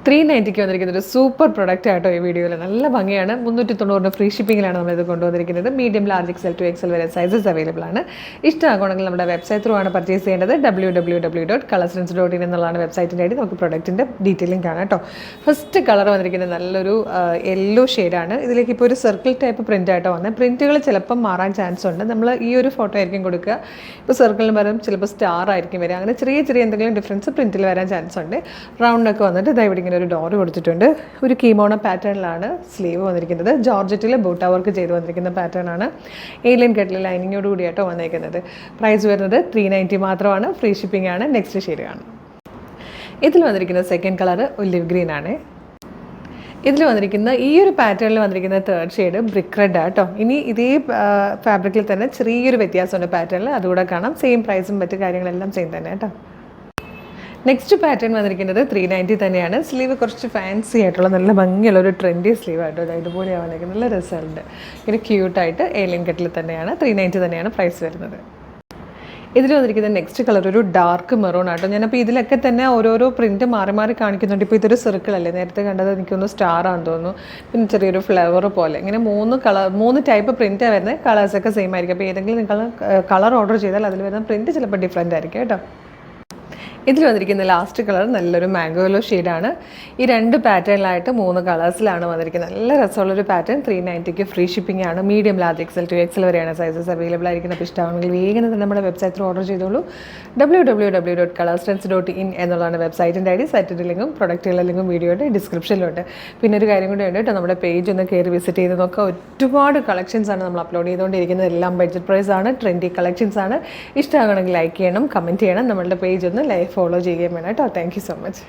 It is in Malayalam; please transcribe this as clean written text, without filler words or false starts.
390ക്ക് വന്നിരിക്കുന്ന ഒരു സൂപ്പർ പ്രൊഡക്റ്റ് ആട്ടോ ഈ വീഡിയോയിൽ. നല്ല ഭംഗിയാണ്. 390 ഫ്രീ ഷിപ്പിങ്ങിലാണ് നമ്മളിത് കൊണ്ടുവന്നിരിക്കുന്നത്. Medium, large, XL to XL വരെ സൈസസ് അവൈലബിൾ ആണ്. ഇഷ്ടമാകണമെങ്കിൽ നമ്മുടെ വെബ്സൈറ്റ് ത്രൂ ആണ് പർച്ചേസ് ചെയ്യേണ്ടത്. www.colorsense.in എന്നുള്ളതാണ് വെബ്സൈറ്റിൻ്റെ ഐഡി. നമുക്ക് പ്രൊഡക്റ്റിൻ്റെ ഡീറ്റെയിലിംഗ് കാണാം കേട്ടോ. ഫസ്റ്റ് കളർ വന്നിരിക്കുന്നത് നല്ലൊരു യെല്ലോ ഷെയ്ഡാണ്. ഇതിലേക്ക് ഇപ്പോൾ ഒരു സർക്കിൾ ടൈപ്പ് പ്രിൻ്റ് ആയിട്ടോ വന്നത്. പ്രിൻറ്റുകൾ ചിലപ്പം മാറാൻ ചാൻസ് ഉണ്ട്. നമ്മൾ ഈ ഒരു ഫോട്ടോ ആയിരിക്കും കൊടുക്കുക. ഇപ്പോൾ സർക്കിളിന് പകരം ചിലപ്പോൾ സ്റ്റാർ ആയിരിക്കും വരിക. അങ്ങനെ ചെറിയ ചെറിയ എന്തെങ്കിലും ഡിഫറൻസ് പ്രിൻറ്റിൽ വരാൻ ചാൻസ് ഉണ്ട്. റൗണ്ടൊക്കെ വന്നിട്ട് ഇതാ ഇവിടെ ഒരു ഡോർ കൊടുത്തിട്ടുണ്ട്. ഒരു കീമോണ പാറ്റേണിലാണ് സ്ലീവ് വന്നിരിക്കുന്നത്. ജോർജറ്റിൽ ബൂട്ട വർക്ക് ചെയ്ത് വന്നിരിക്കുന്ന പാറ്റേൺ ആണ്. ഏലിയൻ കട്ടിൽ ലൈനിങ്ങോട് കൂടിയാട്ടോ വന്നിരിക്കുന്നത്. പ്രൈസ് വരുന്നത് 390 മാത്രമാണ്. ഫ്രീ ഷിപ്പിംഗ് ആണ്. നെക്സ്റ്റ് ഷെയ്ഡ് ആണ്. ഇതിൽ വന്നിരിക്കുന്ന സെക്കൻഡ് കളർ ഒലിവ് ഗ്രീൻ ആണ്. ഇതിൽ വന്നിരിക്കുന്ന ഈ ഒരു പാറ്റേണിൽ വന്നിരിക്കുന്ന തേർഡ് ഷെയ്ഡ് ബ്രിക്ക് റെഡ് ആട്ടോ. ഇനി ഇതേ ഫാബ്രിക്കിൽ തന്നെ ചെറിയൊരു വ്യത്യാസമുണ്ട് പാറ്റേണിൽ. അതുകൂടെ കാണാം. സെയിം പ്രൈസും മറ്റു കാര്യങ്ങളെല്ലാം സെയിം തന്നെ കേട്ടോ. നെക്സ്റ്റ് പാറ്റേൺ വന്നിരിക്കുന്നത് 390 തന്നെയാണ്. സ്ലീവ് കുറച്ച് ഫാൻസി ആയിട്ടുള്ള നല്ല ഭംഗിയുള്ള ഒരു ട്രെൻഡി സ്ലീവ് ആയിട്ടോ. ഇതുപോലെ വന്നിരിക്കുന്നത് നല്ല രസമുണ്ട്. ഇങ്ങനെ ക്യൂട്ടായിട്ട് ഏലിയൻ കട്ടിൽ തന്നെയാണ്. 390 തന്നെയാണ് പ്രൈസ് വരുന്നത്. ഇതിൽ വന്നിരിക്കുന്ന നെക്സ്റ്റ് കളർ ഒരു ഡാർക്ക് മെറൂൺ ആട്ടോ. ഞാനപ്പോൾ ഇതിലൊക്കെ തന്നെ ഓരോരോ പ്രിൻറ്റ് മാറി മാറി കാണിക്കുന്നുണ്ട്. ഇപ്പോൾ ഇതൊരു സർക്കിൾ അല്ലേ, നേരത്തെ കണ്ടത് എനിക്കൊന്ന് സ്റ്റാർ ആണെന്ന് തോന്നുന്നു. പിന്നെ ചെറിയൊരു ഫ്ലവർ പോലെ ഇങ്ങനെ 3 ടൈപ്പ് പ്രിൻറ്റാണ് വരുന്നത്. കളേഴ്സൊക്കെ സെയിം ആയിരിക്കും. അപ്പോൾ ഏതെങ്കിലും നിങ്ങൾ കളർ ഓർഡർ ചെയ്താൽ അതിൽ വരുന്ന പ്രിൻറ്റ് ചിലപ്പോൾ ഡിഫറെൻ്റ് ആയിരിക്കും കേട്ടോ. ഇതിൽ വന്നിരിക്കുന്ന ലാസ്റ്റ് കളർ നല്ലൊരു മാംഗോ യെല്ലോ ഷെയ്ഡാണ്. ഈ 2 പാറ്റേണിലായിട്ട് 3 കളേഴ്സിലാണ് വന്നിരിക്കുന്നത്. നല്ല രസമുള്ളൊരു പാറ്റേൺ. 390ക്ക് ഫ്രീ ഷിപ്പിംഗ് ആണ്. Medium, large, XL to XL വരെയാണ് സൈസസ് അവൈലബിൾ ആയിരിക്കുന്നത്. അപ്പോൾ ഇഷ്ടമാണെങ്കിൽ വേഗം തന്നെ നമ്മുടെ വെബ്സൈറ്റിൽ ഓർഡർ ചെയ്തോളൂ. www.colorsense.in എന്നുള്ളതാണ് വെബ്സൈറ്റിൻ്റെ ഐഡി. സൈറ്റിൻ്റെ ലിങ്കും പ്രൊഡക്റ്റുകളുടെ ലിങ്കും വീഡിയോയുടെ ഡിസ്ക്രിപ്ഷനിലുണ്ട്. പിന്നെ ഒരു കാര്യം കൂടി ഉണ്ട് കേട്ടോ, നമ്മുടെ പേജ് ഒന്ന് കയറി വിസിറ്റ് ചെയ്ത് നോക്കുക. ഒരുപാട് കളക്ഷൻസ് ആണ് നമ്മൾ അപ്ലോഡ് ചെയ്തുകൊണ്ടിരിക്കുന്നത്. എല്ലാം ബഡ്ജറ്റ് പ്രൈസ് ആണ്, ട്രെൻഡി കളക്ഷൻസ് ആണ്. ഇഷ്ടമാകണമെങ്കിൽ ലൈക്ക് ചെയ്യണം, കമൻറ്റ് ചെയ്യണം. നമ്മളുടെ പേജ് ഒന്ന് ലൈവ് ഫോളോ ചെയ്യുകയും വേണം കേട്ടോ. Thank you so much.